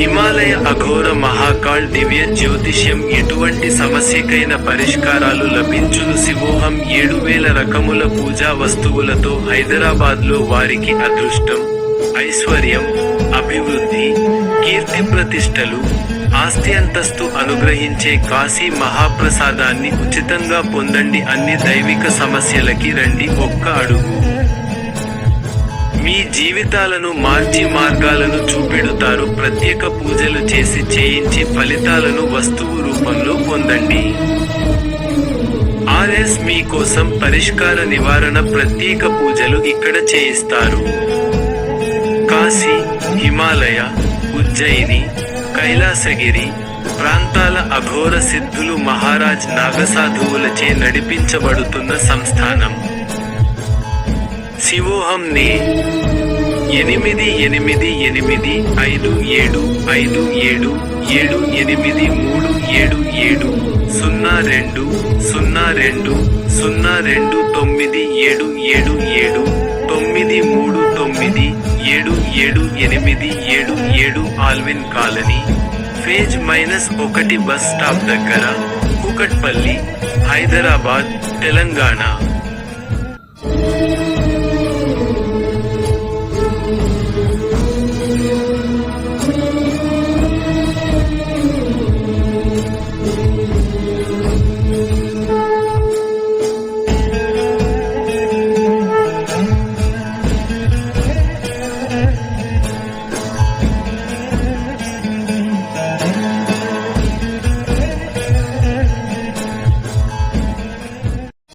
హిమాలయ అఘోర మహాకాళ్ దివ్య జ్యోతిష్యం ఎటువంటి సమస్యకైన పరిష్కారాలు లభించును. శివోహం 7000 రకముల పూజా వస్తువులతో హైదరాబాద్లో వారికి అదృష్టం, ఐశ్వర్యం, అభివృద్ధి, కీర్తి ప్రతిష్టలు, ఆస్తి అంతస్తు అనుగ్రహించే కాశీ మహాప్రసాదాన్ని ఉచితంగా పొందండి. అన్ని దైవిక సమస్యలకి రండి ఒక్క అడుగు. మీ జీవితాలను మార్చి మార్గాలను చూపెడుతారు. ప్రత్యేక పూజలు చేయించి ఫలితాలను వస్తువు రూపంలో పొందండి. ఆర్ఎస్ మీకోసం పరిష్కార నివారణ ప్రత్యేక పూజలు ఇక్కడ చేయిస్తారు. కాశీ, హిమాలయ, ఉజ్జయిని, కైలాసగిరి ప్రాంతాల అఘోర సిద్ధులు మహారాజ్ నాగసాధువులచే నడిపించబడుతున్న సంస్థానం. శివోహం నే 88820272779239377777 Allwyn colony, phase -1 bus stop దగ్గర, కూకట్పల్లి, హైదరాబాద్, తెలంగాణ.